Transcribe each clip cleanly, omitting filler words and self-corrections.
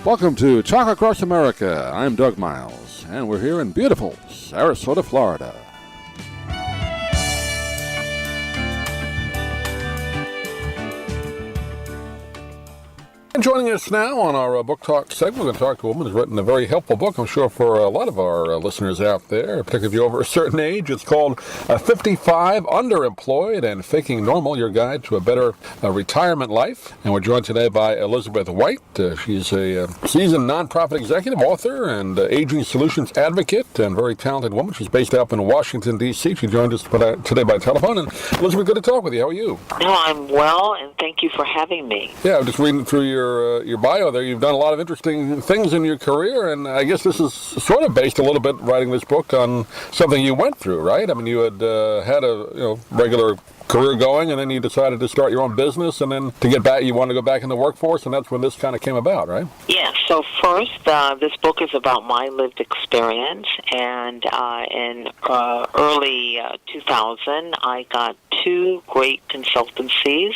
Welcome to Talk Across America. I'm Doug Miles, and we're here in beautiful Sarasota, Florida. And joining us now on our book talk segment, we're going to talk to a woman who's written a very helpful book, I'm sure, for a lot of our listeners out there, particularly if you're over a certain age. It's called 55, Underemployed and Faking Normal, Your Guide to a Better Retirement Life. And we're joined today by Elizabeth White. She's a seasoned nonprofit executive, author, and aging solutions advocate, and very talented woman. She's based out in Washington, D.C. She joined us today by telephone. And Elizabeth, good to talk with you. How are you? No, I'm well, and thank you for having me. Yeah, I'm just reading through your bio there. You've done a lot of interesting things in your career, and I guess this is sort of based a little bit, writing this book, on something you went through, right? I mean, you had had a regular career going, and then you decided to start your own business, and then to get back, you wanted to go back in the workforce, and that's when this kind of came about, right? Yeah, so first, this book is about my lived experience, and in early 2000, I got two great consultancies.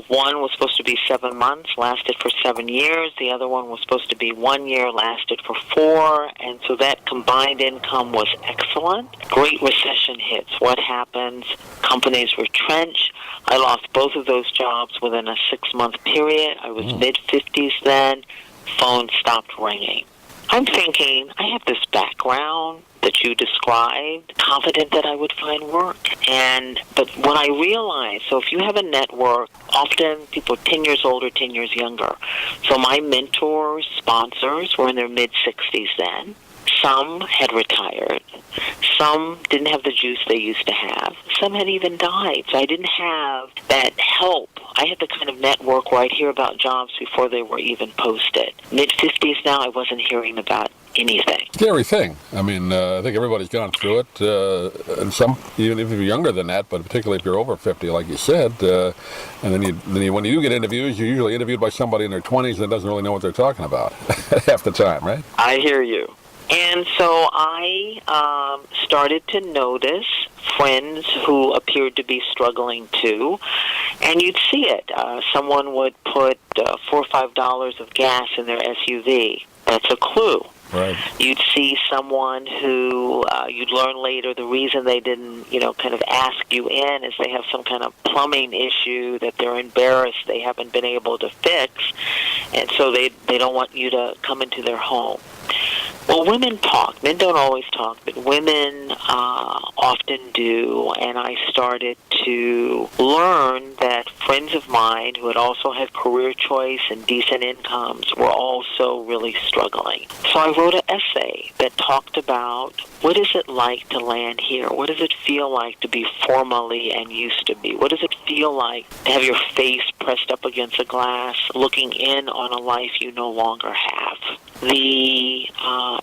One was supposed to be 7 months, lasted for 7 years. The other one was supposed to be 1 year, lasted for 4, and so that combined income was excellent. Great recession hits. What happens? Companies retrench. I lost both of those jobs within a 6-month period. I was mid-50s then. Phone stopped ringing. I'm thinking, I have this background that you described, confident that I would find work. But when I realized, so if you have a network, often people 10 years older, 10 years younger. So my mentors, sponsors were in their mid-60s then. Some had retired. Some didn't have the juice they used to have. Some had even died. So I didn't have that help. I had the kind of network where I'd hear about jobs before they were even posted. Mid-50s now, I wasn't hearing about anything. Scary thing. I mean, I think everybody's gone through it, and some, even if you're younger than that, but particularly if you're over 50, like you said, and then when you do get interviews, you're usually interviewed by somebody in their 20s that doesn't really know what they're talking about half the time, right? I hear you. And so I started to notice friends who appeared to be struggling too, and you'd see it. Someone would put $4 or $5 of gas in their SUV. That's a clue. Right. You'd see someone who you'd learn later the reason they didn't, kind of ask you in is they have some kind of plumbing issue that they're embarrassed they haven't been able to fix, and so they don't want you to come into their home. Well, women talk. Men don't always talk, but women often do, and I started to learn that friends of mine who had also had career choice and decent incomes were also really struggling. So I wrote an essay that talked about what is it like to land here? What does it feel like to be formally and used to be? What does it feel like to have your face pressed up against a glass, looking in on a life you no longer have? The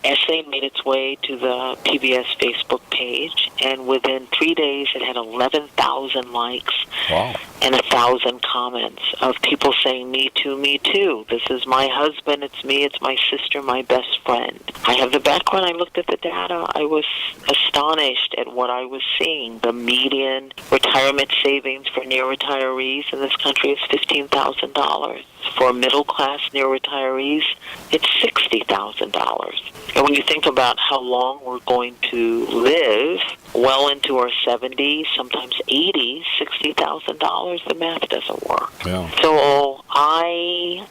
essay made its way to the PBS Facebook page, and within 3 days it had 11,000 likes. Wow. And 1,000 comments of people saying, me too, me too. This is my husband, it's me, it's my sister, my best friend. I have the background. I looked at the data. I was astonished at what I was seeing. The median retirement savings for near retirees in this country is $15,000. For middle-class near retirees, it's $60,000. And when you think about how long we're going to live, well into our 70s, sometimes 80s, $60,000, the math doesn't work. Yeah. So I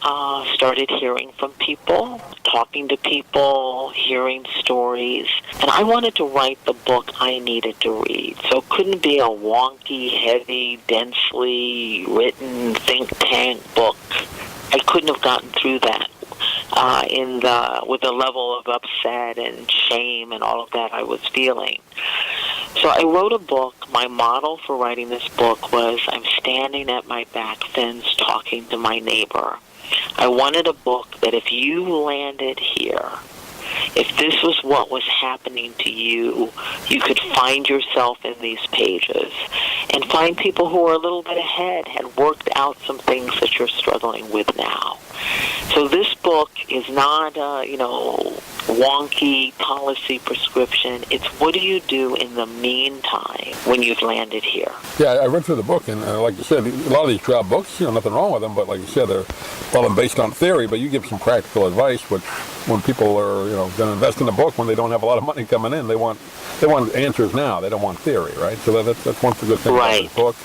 started hearing from people, talking to people, hearing stories, and I wanted to write the book I needed to read. So it couldn't be a wonky, heavy, densely written think tank book. I couldn't have gotten through that with the level of upset and shame and all of that I was feeling. So I wrote a book. My model for writing this book was I'm standing at my back fence talking to my neighbor. I wanted a book that if you landed here, if this was what was happening to you, you could find yourself in these pages and find people who are a little bit ahead, had worked out some things that you're struggling with now. So this book is not, wonky policy prescription. It's what do you do in the meantime when you've landed here. Yeah, I read through the book, and like you said, a lot of these job books, nothing wrong with them, but like you said, they're all based on theory, but you give some practical advice, which when people are, going to invest in a book when they don't have a lot of money coming in, they want answers now. They don't want theory, right? So that's one good thing about this book.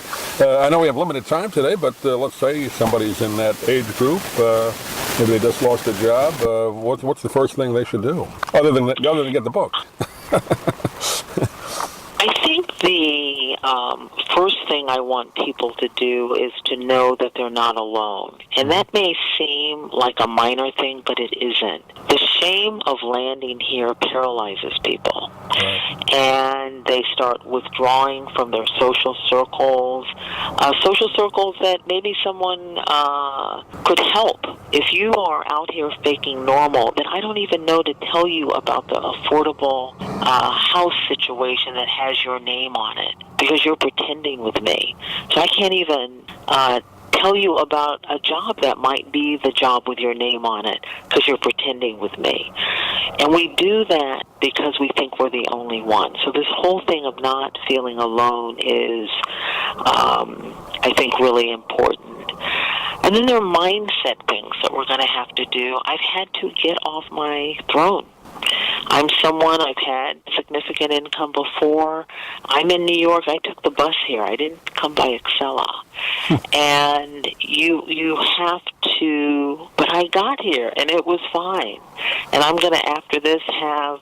I know we have limited time today, but let's say somebody's in that age group, maybe they just lost a job. What's the first thing they should do, other than get the book? I think the first thing I want people to do is to know that they're not alone. And that may seem like a minor thing, but it isn't. The shame of landing here paralyzes people. And they start withdrawing from their social circles that maybe someone could help. If you are out here faking normal, then I don't even know to tell you about the affordable house situation that has your name on it, because you're pretending with me. So I can't even tell you about a job that might be the job with your name on it, because you're pretending with me. And we do that because we think we're the only one. So this whole thing of not feeling alone is, I think, really important. And then there are mindset things that we're going to have to do. I've had to get off my throne. I'm someone, I've had significant income before. I'm in New York. I took the bus here. I didn't come by Excella. And you have to, but I got here, and it was fine. And I'm going to, after this, have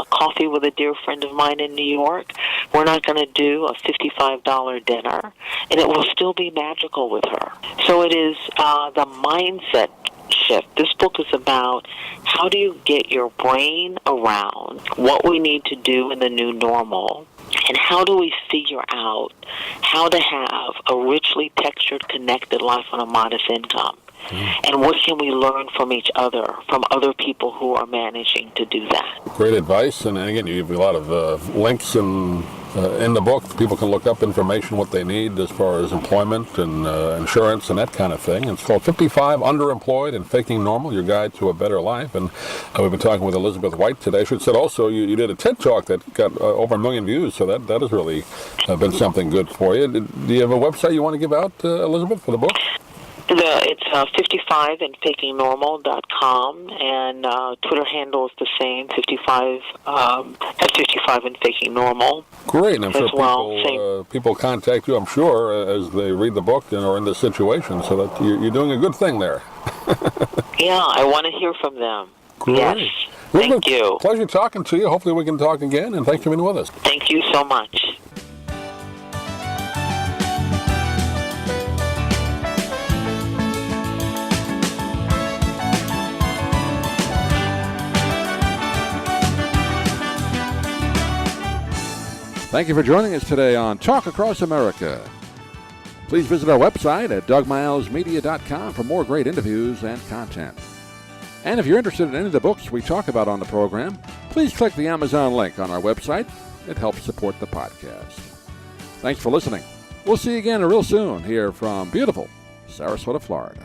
coffee with a dear friend of mine in New York. We're not going to do a $55 dinner, and it will still be magical with her. So it is the mindset shift. This book is about how do you get your brain around what we need to do in the new normal, and how do we figure out how to have a richly textured, connected life on a modest income. And what can we learn from each other, from other people who are managing to do that? Great advice. And again, you give a lot of links in the book. People can look up information, what they need as far as employment and insurance and that kind of thing. It's called 55 Underemployed and Faking Normal, Your Guide to a Better Life. And we've been talking with Elizabeth White today. I should say also you did a TED Talk that got over 1 million views, so that has really been something good for you. Do you have a website you want to give out, Elizabeth, for the book? It's 55andfakingnormal.com, and Twitter handle is the same, 55 and Faking Normal. Great, and I'm sure people contact you, I'm sure, as they read the book and are in this situation, so that you're doing a good thing there. Yeah, I want to hear from them. Great. Yes, thank you. Pleasure talking to you. Hopefully we can talk again, and thanks for being with us. Thank you so much. Thank you for joining us today on Talk Across America. Please visit our website at dougmilesmedia.com for more great interviews and content. And if you're interested in any of the books we talk about on the program, please click the Amazon link on our website. It helps support the podcast. Thanks for listening. We'll see you again real soon here from beautiful Sarasota, Florida.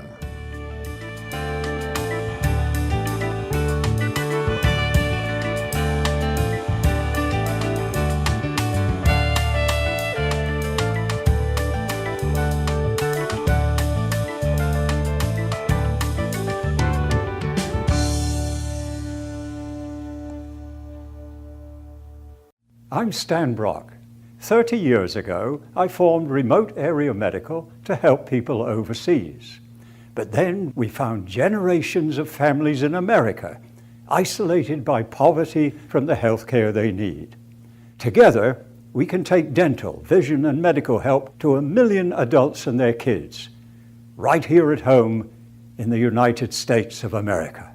I'm Stan Brock. 30 years ago, I formed Remote Area Medical to help people overseas. But then we found generations of families in America isolated by poverty from the health care they need. Together, we can take dental, vision, and medical help to 1 million adults and their kids, right here at home in the United States of America.